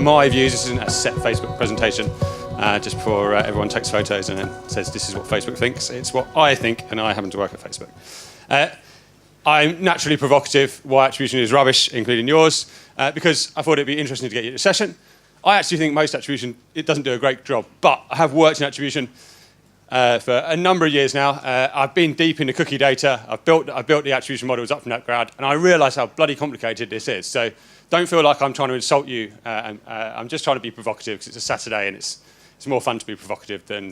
my views. This isn't a set Facebook presentation, just before everyone takes photos and then says this is what Facebook thinks. It's what I think, and I happen to work at Facebook. I'm naturally provocative why attribution is rubbish, including yours, because I thought it'd be interesting to get you to the session. I actually think most attribution, it doesn't do a great job, but I have worked in attribution for a number of years now. I've been deep into cookie data. I've built the attribution models up from that ground, and I realise how bloody complicated this is. So don't feel like I'm trying to insult you. I'm just trying to be provocative because it's a Saturday and it's more fun to be provocative than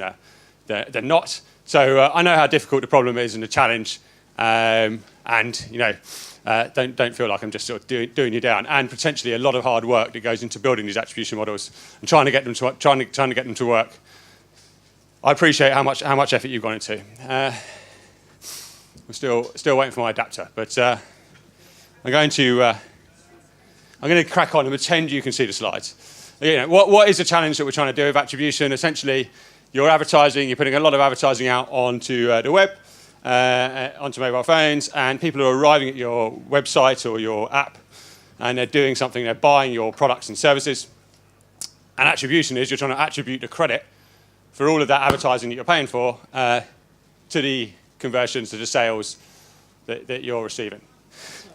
not. So I know how difficult the problem is and the challenge, and you know, don't feel like I'm just sort of doing you down. And potentially a lot of hard work that goes into building these attribution models and trying to get them to work. I appreciate how much effort you've gone into. We're still waiting for my adapter, but I'm going to crack on and pretend you can see the slides. You know, what is the challenge that we're trying to do with attribution? Essentially, you're putting a lot of advertising out onto the web, onto mobile phones, and people are arriving at your website or your app, and they're doing something. They're buying your products and services. And attribution is you're trying to attribute the credit for all of that advertising that you're paying for to the conversions, to the sales that you're receiving.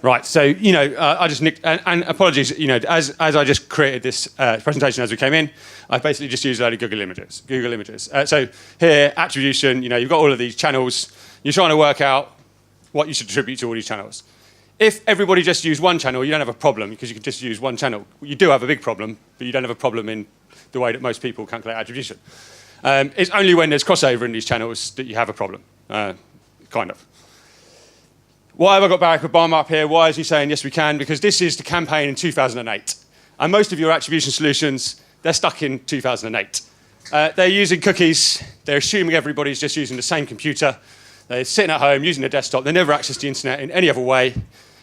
Right, so, you know, I just nicked, and apologies, you know, as I just created this presentation as we came in, I basically just used a load of Google images. So here, attribution, you know, you've got all of these channels. You're trying to work out what you should attribute to all these channels. If everybody just used one channel, you don't have a problem because you can just use one channel. You do have a big problem, but you don't have a problem in the way that most people calculate attribution. It's only when there's crossover in these channels that you have a problem, kind of. Why have I got Barack Obama up here? Why is he saying yes we can? Because this is the campaign in 2008. And most of your attribution solutions, they're stuck in 2008. They're using cookies. They're assuming everybody's just using the same computer. They're sitting at home using a desktop. They never access the internet in any other way.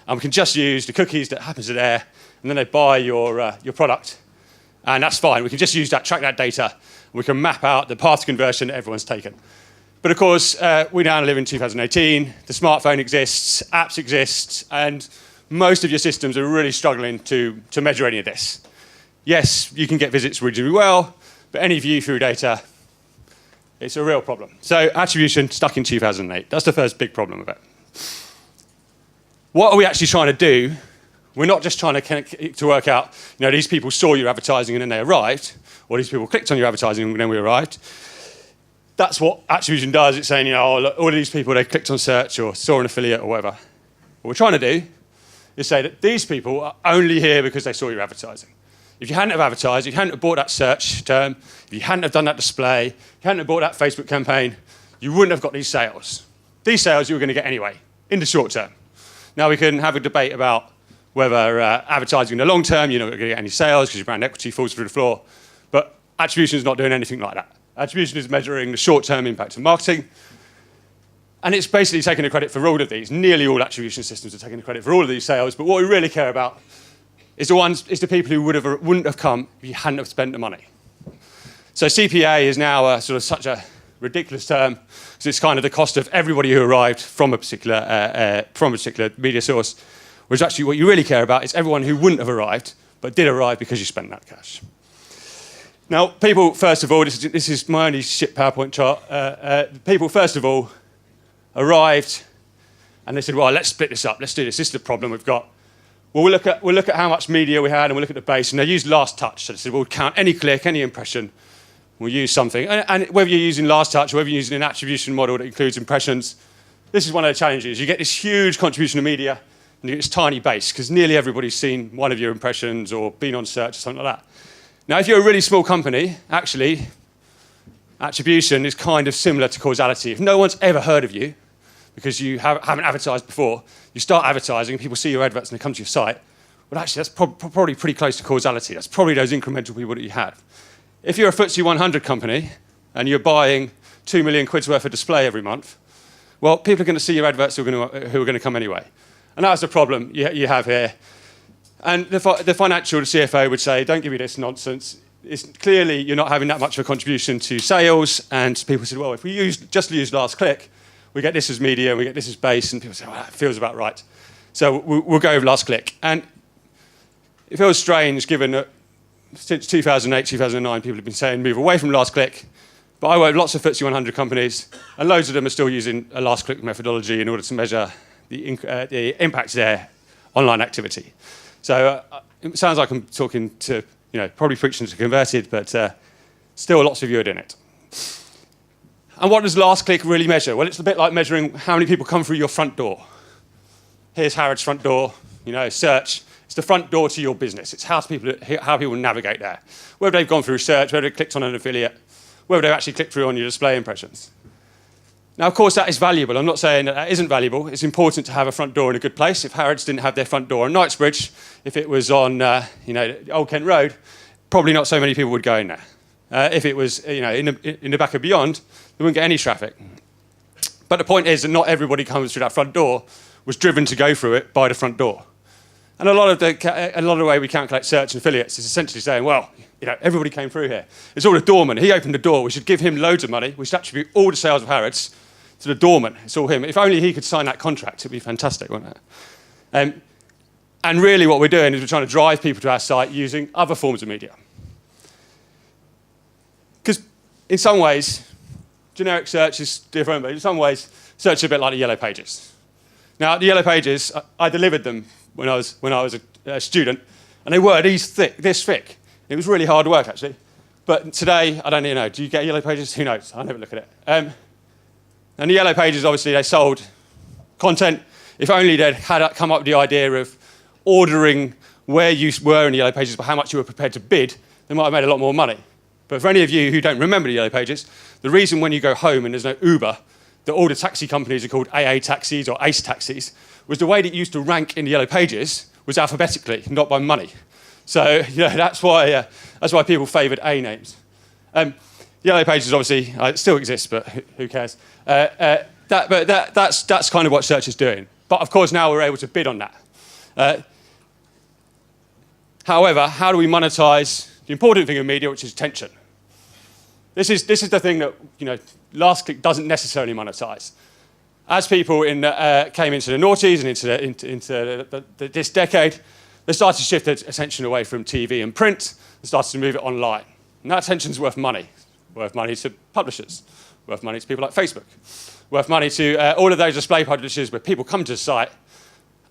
And we can just use the cookies that happens to there. And then they buy your product. And that's fine. We can just use that, track that data. We can map out the path to conversion that everyone's taken. But of course, we now live in 2018. The smartphone exists, apps exist, and most of your systems are really struggling to measure any of this. Yes, you can get visits reasonably well, but any view-through data, it's a real problem. So attribution stuck in 2008. That's the first big problem of it. What are we actually trying to do? We're not just trying to work out, you know, these people saw your advertising and then they arrived, or these people clicked on your advertising and then we arrived. That's what attribution does. It's saying, you know, oh, look, all of these people, they clicked on search or saw an affiliate or whatever. What we're trying to do is say that these people are only here because they saw your advertising. If you hadn't have advertised, if you hadn't have bought that search term, if you hadn't have done that display, if you hadn't have bought that Facebook campaign, you wouldn't have got these sales. These sales you were going to get anyway, in the short term. Now we can have a debate about whether advertising in the long term, you're not going to get any sales because your brand equity falls through the floor. But attribution is not doing anything like that. Attribution is measuring the short-term impact of marketing. And it's basically taking the credit for all of these. Nearly all attribution systems are taking the credit for all of these sales. But what we really care about is the people who wouldn't have come if you hadn't have spent the money. So CPA is now sort of such a ridiculous term because it's kind of the cost of everybody who arrived from a particular media source. Whereas actually what you really care about is everyone who wouldn't have arrived but did arrive because you spent that cash. Now, people, first of all, this is my only shit PowerPoint chart. People, first of all, arrived and they said, well, let's split this up. Let's do this. This is the problem we've got. Well, we'll look at how much media we had and we'll look at the base. And they used last touch. So they said, we'll count any click, any impression. We'll use something. And whether you're using last touch or whether you're using an attribution model that includes impressions, this is one of the challenges. You get this huge contribution of media and you get this tiny base because nearly everybody's seen one of your impressions or been on search or something like that. Now, if you're a really small company, actually, attribution is kind of similar to causality. If no one's ever heard of you, because you haven't advertised before, you start advertising, people see your adverts and they come to your site, well, actually, that's probably pretty close to causality. That's probably those incremental people that you have. If you're a FTSE 100 company and you're buying 2 million quid's worth of display every month, well, people are going to see your adverts who are going to come anyway. And that's the problem you have here. And the financial, the CFO would say, don't give me this nonsense. It's clearly you're not having that much of a contribution to sales. And people said, well, if we just use last click, we get this as media, and we get this as base. And people say, well, that feels about right. So we'll go with last click. And it feels strange given that since 2008, 2009, people have been saying move away from last click. But I work with lots of FTSE 100 companies, and loads of them are still using a last click methodology in order to measure the impact of their online activity. So it sounds like I'm talking to, probably preaching to converted, but still lots of you are doing it. And what does last click really measure? Well, it's a bit like measuring how many people come through your front door. Here's Harrods' front door, search. It's the front door to your business. It's how people navigate there. Whether they've gone through search, whether they've clicked on an affiliate, whether they've actually clicked through on your display impressions. Now, of course, that is valuable. I'm not saying that isn't valuable. It's important to have a front door in a good place. If Harrods didn't have their front door on Knightsbridge, if it was on, Old Kent Road, probably not so many people would go in there. If it was, in the back of Beyond, they wouldn't get any traffic. But the point is that not everybody comes through that front door was driven to go through it by the front door. And a lot of the way we calculate search and affiliates is essentially saying, well, everybody came through here. It's all the doorman. He opened the door. We should give him loads of money. We should attribute all the sales of Harrods to the doorman. It's all him. If only he could sign that contract, it'd be fantastic, wouldn't it? And really what we're doing is we're trying to drive people to our site using other forms of media. Because in some ways, generic search is different, but in some ways, search is a bit like the Yellow Pages. Now, the Yellow Pages, I delivered them when I was a student, and they were this thick. It was really hard work, actually. But today, I don't even know. Do you get Yellow Pages? Who knows? I never look at it. And the Yellow Pages, obviously, they sold content. If only they'd come up with the idea of ordering where you were in the Yellow Pages, but how much you were prepared to bid, they might have made a lot more money. But for any of you who don't remember the Yellow Pages, the reason when you go home and there's no Uber, that all the taxi companies are called AA taxis or ACE taxis, was the way that you used to rank in the Yellow Pages was alphabetically, not by money. So that's why people favoured A names. Yellow Pages obviously it still exists, but who cares? That's kind of what search is doing. But of course now we're able to bid on that. However, how do we monetize the important thing in media, which is attention? This is the thing that last click doesn't necessarily monetize. As people came into the noughties and into this decade, they started to shift their attention away from TV and print and started to move it online. And that attention's worth money. Worth money to publishers, worth money to people like Facebook, worth money to all of those display publishers where people come to the site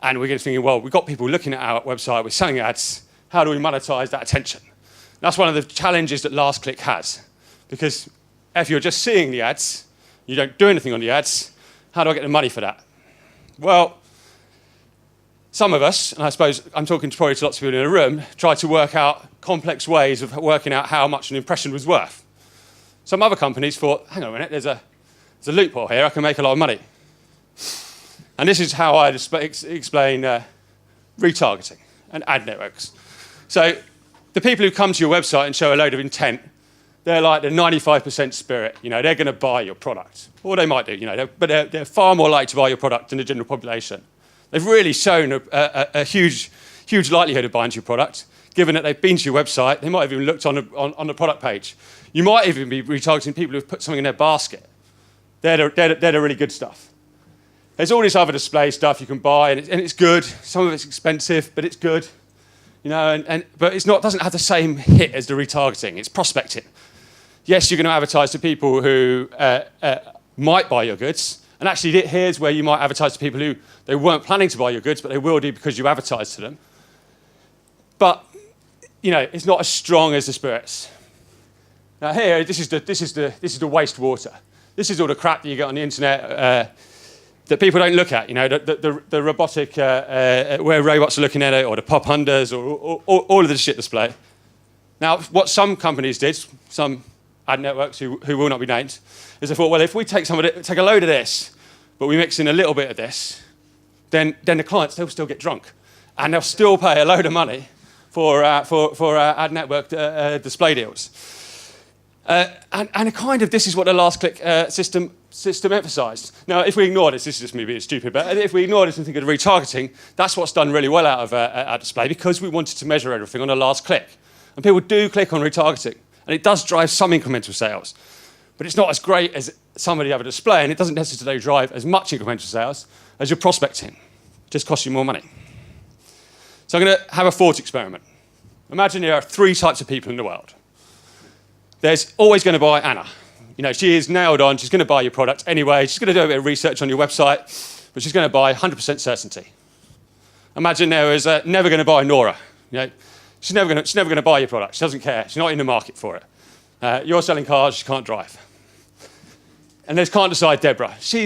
and we're thinking, well, we've got people looking at our website, we're selling ads, how do we monetize that attention? And that's one of the challenges that last click has. Because if you're just seeing the ads, you don't do anything on the ads, how do I get the money for that? Well, some of us, and I suppose I'm talking probably to lots of people in a room, try to work out complex ways of working out how much an impression was worth. Some other companies thought, hang on a minute, there's a loophole here, I can make a lot of money. And this is how I explain retargeting and ad networks. So the people who come to your website and show a load of intent, they're like the 95% spirit. They're going to buy your product. Or they might do, but they're far more likely to buy your product than the general population. They've really shown a huge likelihood of buying your product, given that they've been to your website. They might have even looked on the product page. You might even be retargeting people who've put something in their basket. They're the really good stuff. There's all this other display stuff you can buy, and it's good. Some of it's expensive, but it's good. But it's not. Doesn't have the same hit as the retargeting. It's prospecting. Yes, you're going to advertise to people who might buy your goods. And actually, here's where you might advertise to people who they weren't planning to buy your goods, but they will do because you advertise to them. But it's not as strong as the spirits. Now here, this is the wastewater. This is all the crap that you get on the internet that people don't look at. The robotic where robots are looking at it, or the pop unders, or all of the shit display. Now, what some companies did, some ad networks who will not be named, is they thought, well, if we take a load of this, but we mix in a little bit of this, then the clients, they'll still get drunk, and they'll still pay a load of money for ad network display deals. And kind of this is what the last click system emphasised. Now, if we ignore this is just me being stupid, but if we ignore this and think of retargeting, that's what's done really well out of our display, because we wanted to measure everything on the last click. And people do click on retargeting, and it does drive some incremental sales. But it's not as great as some of the other display, and it doesn't necessarily drive as much incremental sales as your prospecting. It just costs you more money. So I'm going to have a thought experiment. Imagine there are 3 types of people in the world. There's always going to buy Anna. She is nailed on. She's going to buy your product anyway. She's going to do a bit of research on your website, but she's going to buy 100% certainty. Imagine there is never going to buy Nora. She's never going to buy your product. She doesn't care. She's not in the market for it. You're selling cars. She can't drive. And there's can't decide Deborah. She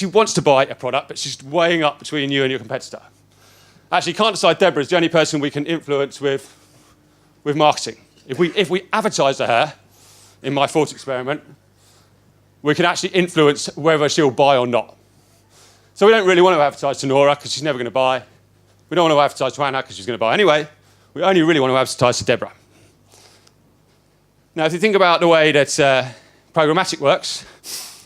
wants to buy a product, but she's weighing up between you and your competitor. Actually, can't decide Deborah is the only person we can influence with marketing. If we advertise to her, in my thought experiment, we can actually influence whether she'll buy or not. So we don't really want to advertise to Nora because she's never going to buy. We don't want to advertise to Anna because she's going to buy anyway. We only really want to advertise to Deborah. Now, if you think about the way that programmatic works,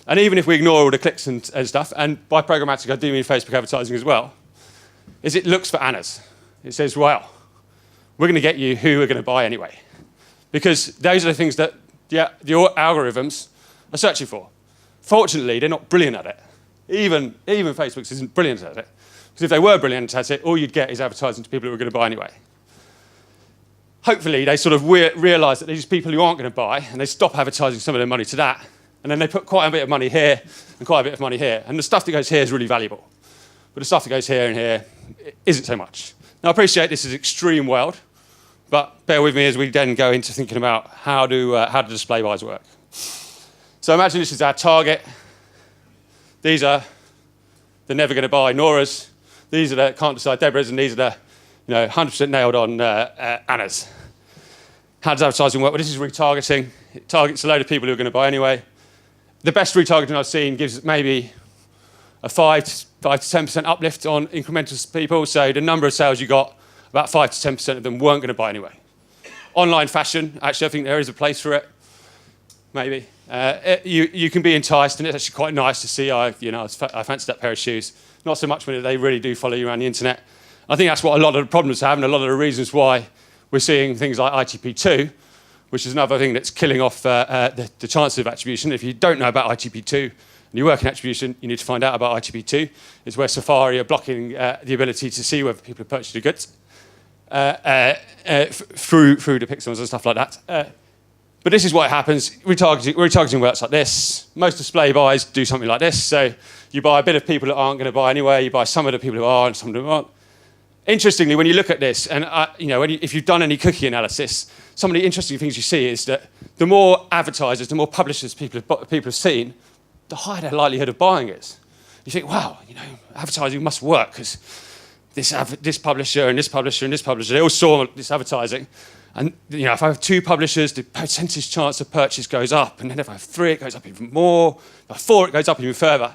and even if we ignore all the clicks and stuff, and by programmatic I do mean Facebook advertising as well, is it looks for Annas. It says, well, we're going to get you who we're going to buy anyway. Because those are the things that the algorithms are searching for. Fortunately, they're not brilliant at it. Even Facebook isn't brilliant at it. Because if they were brilliant at it, all you'd get is advertising to people who are going to buy anyway. Hopefully, they sort of realise that these people who aren't going to buy, and they stop advertising some of their money to that, and then they put quite a bit of money here and quite a bit of money here. And the stuff that goes here is really valuable. But the stuff that goes here and here isn't so much. Now, I appreciate this is an extreme world, but bear with me as we then go into thinking about how do display buys work. So imagine this is our target. These are the never going to buy Noras. These are the can't decide Deborahs, and these are the 100% nailed on Annas. How does advertising work? Well, this is retargeting. It targets a load of people who are going to buy anyway. The best retargeting I've seen gives maybe a 5 to 10% uplift on incremental people. So the number of sales you got, about 5 to 10% of them weren't going to buy anyway. Online fashion, actually, I think there is a place for it. Maybe. You can be enticed, and it's actually quite nice to see. I fancy that pair of shoes. Not so much when they really do follow you around the internet. I think that's what a lot of the problems have, and a lot of the reasons why we're seeing things like ITP2, which is another thing that's killing off the chances of attribution. If you don't know about ITP2 and you work in attribution, you need to find out about ITP2. It's where Safari are blocking the ability to see whether people have purchased the goods through the pixels and stuff like that. But this is what happens. Retargeting works like this. Most display buys do something like this. So you buy a bit of people that aren't going to buy anyway. You buy some of the people who are and some of them aren't. Interestingly, when you look at this, and if you've done any cookie analysis, some of the interesting things you see is that the more advertisers, the more publishers people have seen, the higher their likelihood of buying is. You think, wow, advertising must work because this publisher and this publisher and this publisher, they all saw this advertising. And if I have 2 publishers, the percentage chance of purchase goes up. And then if I have 3, it goes up even more. If I have 4, it goes up even further.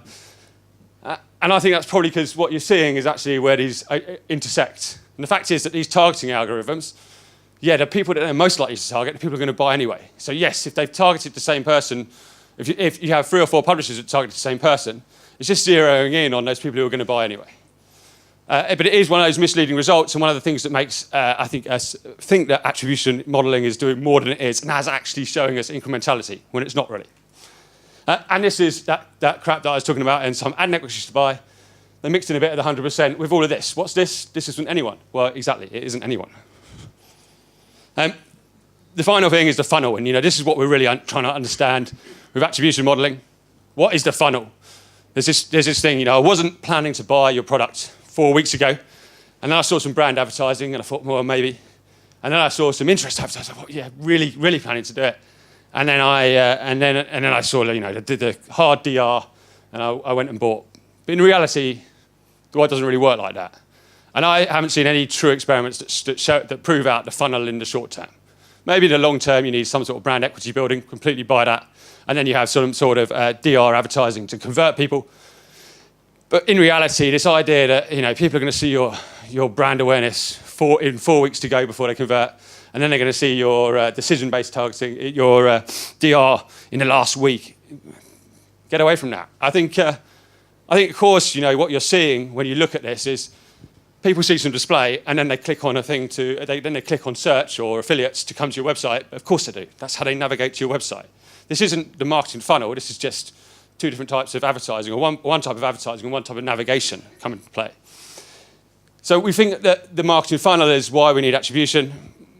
And I think that's probably because what you're seeing is actually where these intersect. And the fact is that these targeting algorithms, the people that they're most likely to target, the people who are going to buy anyway. So yes, if they've targeted the same person, if you have 3 or 4 publishers that target the same person, it's just zeroing in on those people who are going to buy anyway. But it is one of those misleading results, and one of the things that makes, I think, us think that attribution modeling is doing more than it is, and is actually showing us incrementality when it's not really. And this is that crap that I was talking about, and some ad networks used to buy. They mixed in a bit of the 100% with all of this. What's this? This isn't anyone. Well, exactly, it isn't anyone. The final thing is the funnel, and this is what we're really trying to understand with attribution modeling. What is the funnel? There's this thing, I wasn't planning to buy your product 4 weeks ago, and then I saw some brand advertising, and I thought, well, maybe. And then I saw some interest advertising. I thought, yeah, really, really planning to do it. And then I saw, the hard DR, and I went and bought. But in reality, the world doesn't really work like that. And I haven't seen any true experiments that prove out the funnel in the short term. Maybe in the long term, you need some sort of brand equity building, completely buy that, and then you have some sort of DR advertising to convert people. But in reality, this idea that people are going to see your brand awareness in 4 weeks to go before they convert, and then they're going to see your decision-based targeting, your DR in the last week. Get away from that. I think, of course, what you're seeing when you look at this is people see some display, and then they click on a thing then they click on search or affiliates to come to your website. Of course they do. That's how they navigate to your website. This isn't the marketing funnel. This is just 2 different types of advertising, or one type of advertising and one type of navigation come into play. So we think that the marketing funnel is why we need attribution.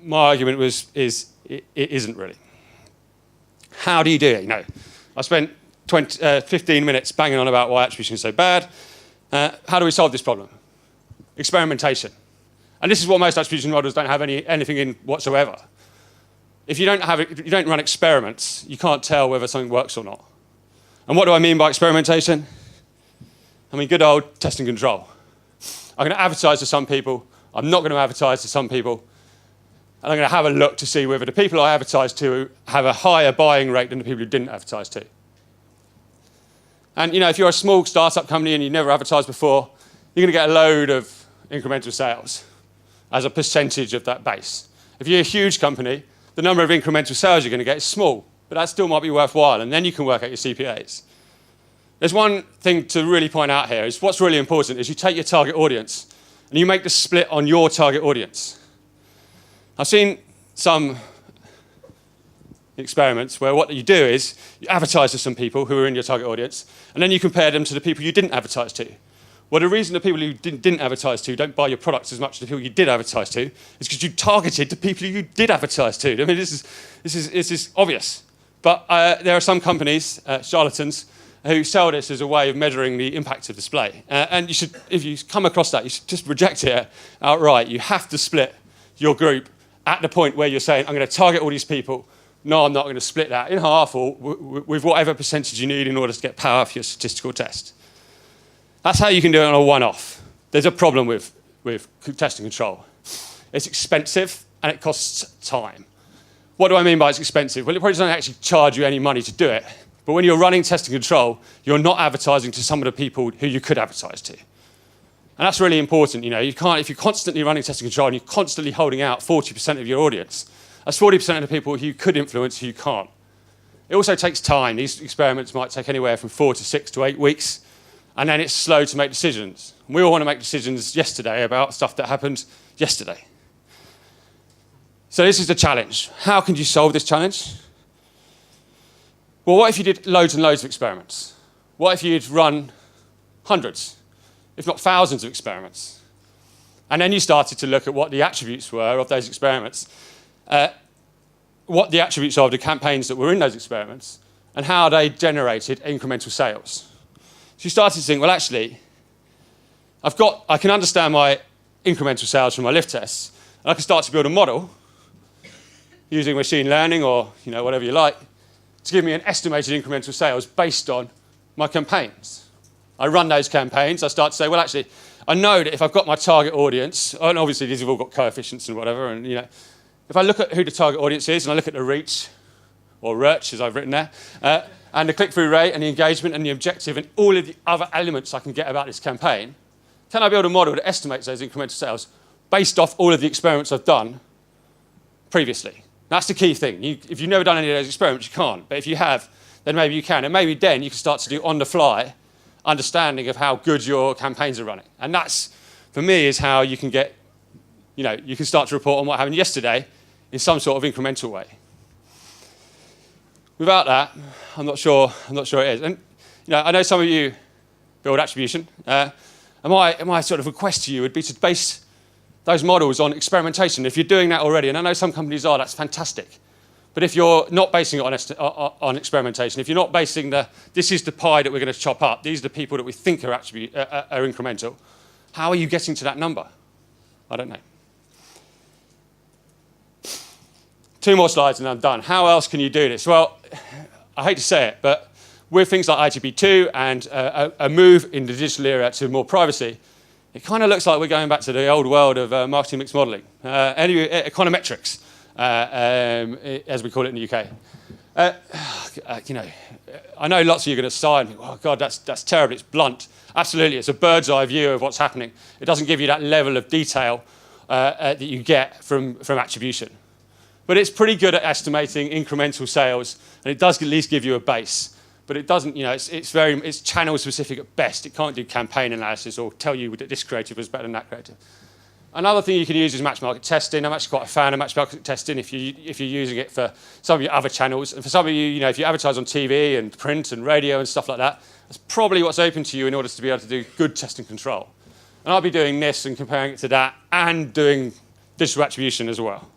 my argument is it isn't really. How do you do it? I spent 15 minutes banging on about why attribution is so bad. How do we solve this problem? Experimentation. And this is what most attribution models don't have anything in whatsoever. If you don't run experiments, you can't tell whether something works or not. And what do I mean by experimentation? I mean good old test and control. I'm going to advertise to some people. I'm not going to advertise to some people. And I'm going to have a look to see whether the people I advertise to have a higher buying rate than the people who didn't advertise to. And if you're a small startup company and you've never advertised before, you're going to get a load of incremental sales as a percentage of that base. If you're a huge company, the number of incremental sales you're going to get is small, but that still might be worthwhile, and then you can work out your CPAs. There's one thing to really point out here, is what's really important is you take your target audience and you make the split on your target audience. I've seen some experiments where what you do is you advertise to some people who are in your target audience, and then you compare them to the people you didn't advertise to. Well, the reason the people who didn't advertise to don't buy your products as much as the people you did advertise to is because you targeted the people you did advertise to. I mean, this is obvious. But there are some companies, charlatans, who sell this as a way of measuring the impact of display. And you should, if you come across that, you should just reject it outright. You have to split your group at the point where you're saying, I'm going to target all these people. No, I'm not going to split that in half or with whatever percentage you need in order to get power for your statistical test. That's how you can do it on a one-off. There's a problem with test and control. It's expensive and it costs time. What do I mean by it's expensive? Well, it probably doesn't actually charge you any money to do it. But when you're running test and control, you're not advertising to some of the people who you could advertise to. And that's really important. You can't, if you're constantly running test and control and you're constantly holding out 40% of your audience, that's 40% of the people who you could influence who you can't. It also takes time. These experiments might take anywhere from 4 to 6 to 8 weeks. And then it's slow to make decisions. We all want to make decisions yesterday about stuff that happened yesterday. So this is the challenge. How can you solve this challenge? Well, what if you did loads and loads of experiments? What if you'd run hundreds, if not thousands of experiments? And then you started to look at what the attributes were of those experiments, what the attributes are of the campaigns that were in those experiments, and how they generated incremental sales. So you started to think, well, actually, I can understand my incremental sales from my lift tests, and I can start to build a model using machine learning or whatever you like to give me an estimated incremental sales based on my campaigns. I run those campaigns. I start to say, well, actually, I know that if I've got my target audience, and obviously these have all got coefficients and whatever, and if I look at who the target audience is and I look at the reach, or reach as I've written there, and the click-through rate and the engagement and the objective and all of the other elements I can get about this campaign, can I build a model that estimates those incremental sales based off all of the experiments I've done previously? That's the key thing. If you've never done any of those experiments, you can't. But if you have, then maybe you can. And maybe then you can start to do on-the-fly understanding of how good your campaigns are running. And that's, for me, is how you can get, you can start to report on what happened yesterday in some sort of incremental way. Without that, I'm not sure it is. And I know some of you build attribution. And my sort of request to you would be to base those models on experimentation. If you're doing that already, and I know some companies are, that's fantastic. But if you're not basing it on experimentation, if you're not basing this is the pie that we're going to chop up, these are the people that we think are incremental, how are you getting to that number? I don't know. 2 more slides and I'm done. How else can you do this? Well, I hate to say it, but with things like ITB2 and a move in the digital era to more privacy, it kind of looks like we're going back to the old world of marketing mix modeling, econometrics, as we call it in the UK. I know lots of you are going to sigh and think, oh God, that's terrible, it's blunt. Absolutely, it's a bird's eye view of what's happening. It doesn't give you that level of detail that you get from attribution. But it's pretty good at estimating incremental sales, and it does at least give you a base. But it doesn't, it's channel specific at best. It can't do campaign analysis or tell you that this creative was better than that creative. Another thing you can use is match market testing. I'm actually quite a fan of match market testing if you're using it for some of your other channels. And for some of you, if you advertise on TV and print and radio and stuff like that, that's probably what's open to you in order to be able to do good testing control. And I'll be doing this and comparing it to that and doing digital attribution as well.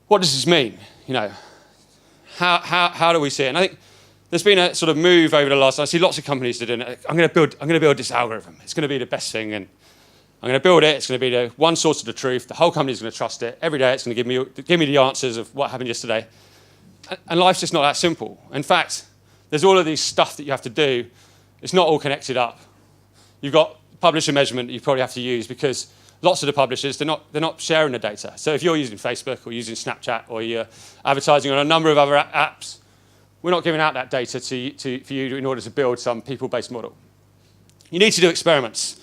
what does this mean? How do we see it? And I think there's been a sort of move over the last. I see lots of companies that are doing it. I'm going to build this algorithm. It's going to be the best thing, and I'm going to build it. It's going to be the one source of the truth. The whole company's going to trust it. Every day, it's going to give me the answers of what happened yesterday. And life's just not that simple. In fact, there's all of these stuff that you have to do. It's not all connected up. You've got publisher measurement that you probably have to use because lots of the publishers, they're not sharing the data. So if you're using Facebook or using Snapchat or you're advertising on a number of other apps, we're not giving out that data for you in order to build some people-based model. You need to do experiments.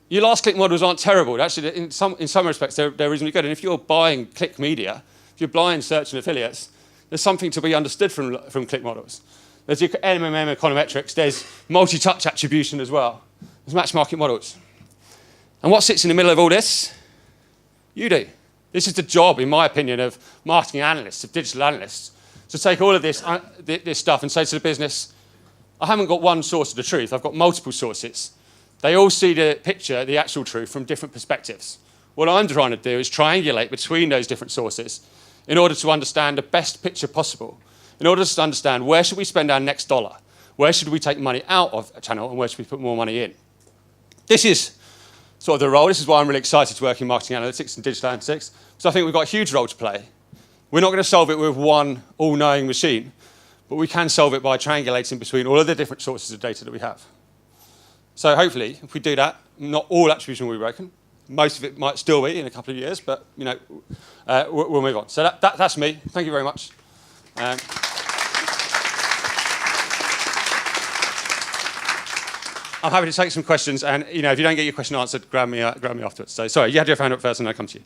Your last click models aren't terrible. Actually, in some respects, they're reasonably good. And if you're buying click media, if you're buying search and affiliates, there's something to be understood from click models. There's your MMM econometrics. There's multi-touch attribution as well. There's match market models. And what sits in the middle of all this? You do. This is the job, in my opinion, of marketing analysts, of digital analysts, to take all of this stuff and say to the business, I haven't got one source of the truth. I've got multiple sources. They all see the picture, the actual truth, from different perspectives. What I'm trying to do is triangulate between those different sources in order to understand the best picture possible, in order to understand where should we spend our next dollar, where should we take money out of a channel, and where should we put more money in. This is sort of the role. This is why I'm really excited to work in marketing analytics and digital analytics, because I think we've got a huge role to play. We're not going to solve it with one all-knowing machine, but we can solve it by triangulating between all of the different sources of data that we have. So hopefully, if we do that, not all attribution will be broken. Most of it might still be in a couple of years, but we'll move on. So that's me. Thank you very much. I'm happy to take some questions, and if you don't get your question answered, grab me afterwards. So sorry, you had your hand up first, and I'll come to you.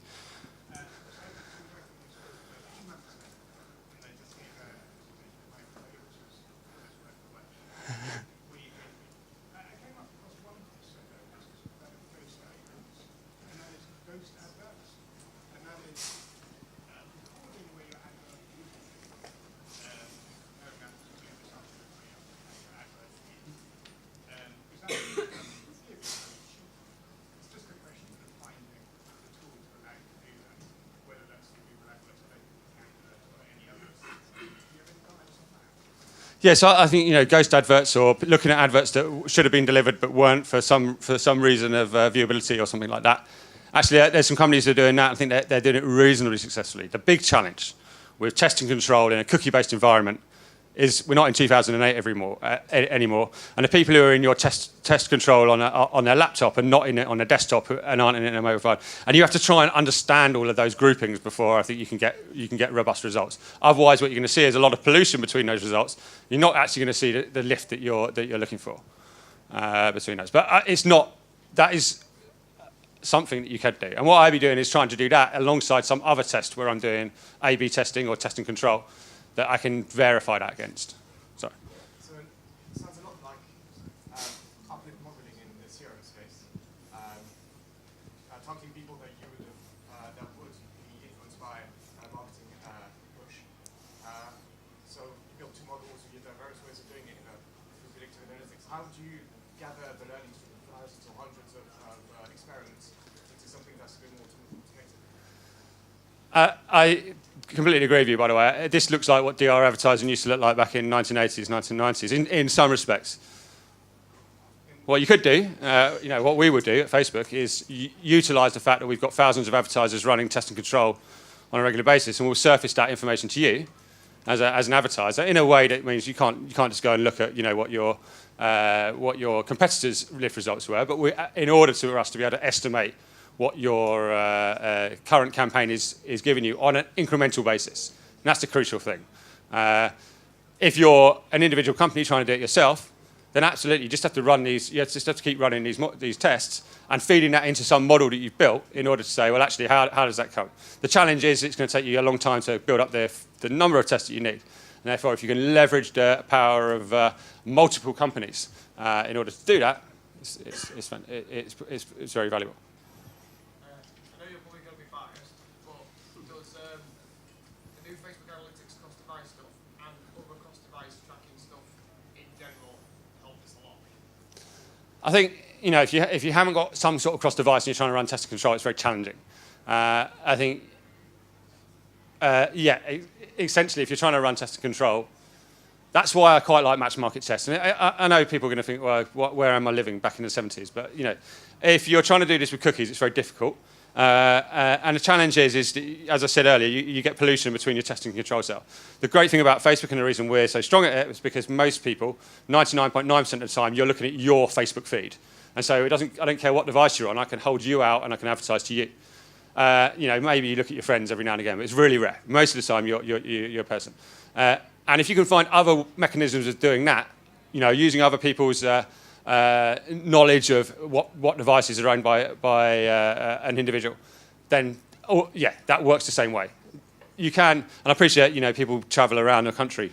Yeah, so I think ghost adverts or looking at adverts that should have been delivered but weren't for some reason of viewability or something like that. Actually, there's some companies that are doing that. I think they're doing it reasonably successfully. The big challenge with testing control in a cookie-based environment is we're not in 2008 anymore, and the people who are in your test control on their laptop and not in it on their desktop and aren't in it on their mobile phone, and you have to try and understand all of those groupings before I think you can get robust results. Otherwise, what you're going to see is a lot of pollution between those results. You're not actually going to see the lift that you're looking for between those. But it's not. That is something that you could do. And what I'd be doing is trying to do that alongside some other test where I'm doing A/B testing or testing control that I can verify that against. Sorry. So it sounds a lot like uplift modeling in the CRM space. Targeting people that you would have, that would be influenced by marketing push. So you build two models, you have various ways of doing it through predictive analytics. How do you gather the learnings from thousands or hundreds of experiments into something that's a bit more automated? I completely agree with you, by the way. This looks like what DR advertising used to look like back in 1980s, 1990s, in some respects. What you could do, what we would do at Facebook is utilize the fact that we've got thousands of advertisers running test and control on a regular basis, and we'll surface that information to you as an advertiser in a way that means you can't just go and look at what your competitors' lift results were, but in order for us to be able to estimate what your current campaign is giving you on an incremental basis. And that's the crucial thing. If you're an individual company trying to do it yourself, then absolutely you just have to run these. You just have to keep running these tests and feeding that into some model that you've built in order to say, well, actually, how does that come? The challenge is it's going to take you a long time to build up the number of tests that you need. And therefore, if you can leverage the power of multiple companies in order to do that, it's very valuable. I think if you haven't got some sort of cross device and you're trying to run test and control, it's very challenging. I think essentially, if you're trying to run test and control, that's why I quite like match market tests. And I know people are going to think, well, where am I living back in the 70s? But if you're trying to do this with cookies, it's very difficult. And the challenge is as I said earlier, you get pollution between your testing and control cell. The great thing about Facebook, and the reason we're so strong at it, is because most people, 99.9% of the time, you're looking at your Facebook feed. And so I don't care what device you're on, I can hold you out and I can advertise to you. Maybe you look at your friends every now and again, but it's really rare. Most of the time, you're a person. And if you can find other mechanisms of doing that, using other people's knowledge of what devices are owned by an individual, then that works the same way. You can, and I appreciate people travel around the country,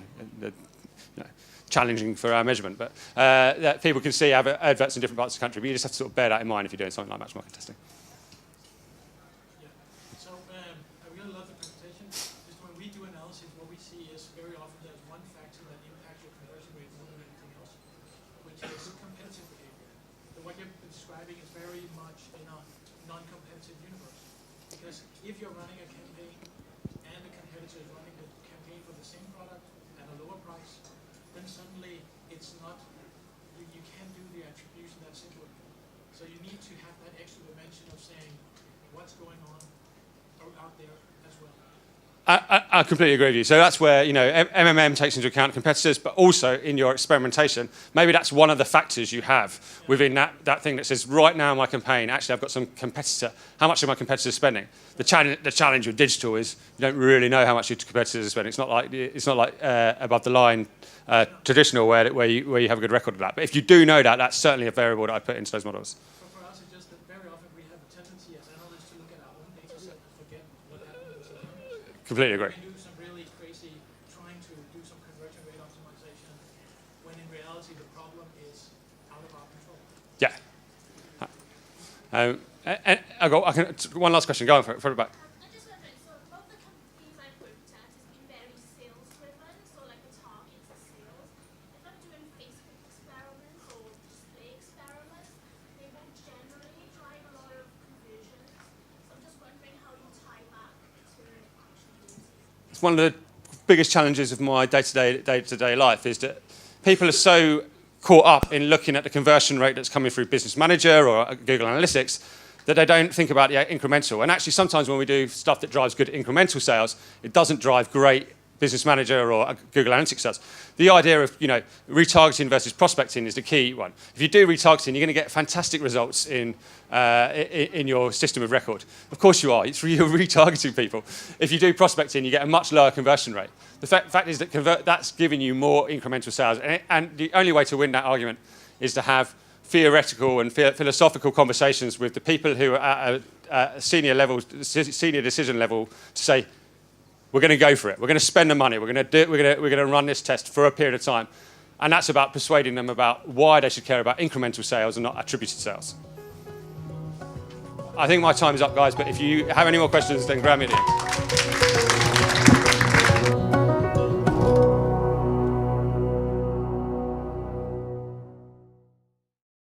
challenging for our measurement, but that people can see adverts in different parts of the country. But you just have to sort of bear that in mind if you're doing something like match market testing. So I really love the presentation. Just when we do analysis, what we see is very often there's one factor that impacts your conversion rate more than anything else, which is competitive behavior. So what you've been describing is very much in a non-competitive universe. Because if you're running a campaign and the competitor is running the campaign for the same product at a lower price, then suddenly it's not, you can't do the attribution that simple. So you need to have that extra dimension of saying what's going on out there as well. I completely agree with you. So that's where MMM takes into account competitors, but also in your experimentation, maybe that's one of the factors you have within that thing that says, right now in my campaign, actually I've got some competitor. How much are my competitors spending? The challenge with digital is you don't really know how much your competitors are spending. It's not like above the line traditional where you have a good record of that. But if you do know that, that's certainly a variable that I put into those models. For us, it's just that very often we have a tendency as analysts to look at our own data set and forget what happens. Completely agree. We do some really crazy trying to do some conversion rate optimization when in reality the problem is out of our control. Yeah. One last question. Go on for it back. I'm just wondering, so both the companies I've worked at has been very sales-driven, so like the targets are sales. If I'm doing Facebook experiments or display experiments, they won't generally drive a lot of conversions. So I'm just wondering how you tie back to actually using. It's one of the biggest challenges of my day-to-day life is that people are so caught up in looking at the conversion rate that's coming through Business Manager or Google Analytics that they don't think about the incremental. And actually, sometimes when we do stuff that drives good incremental sales, it doesn't drive great Business Manager or Google Analytics sales. The idea of retargeting versus prospecting is the key one. If you do retargeting, you're going to get fantastic results in your system of record. Of course you are. You're retargeting people. If you do prospecting, you get a much lower conversion rate. The fact is that that's giving you more incremental sales. And the only way to win that argument is to have theoretical and philosophical conversations with the people who are at a senior decision level to say, we're going to go for it. We're going to spend the money. We're going to run this test for a period of time. And that's about persuading them about why they should care about incremental sales and not attributed sales. I think my time is up, guys, but if you have any more questions, then grab me at the end.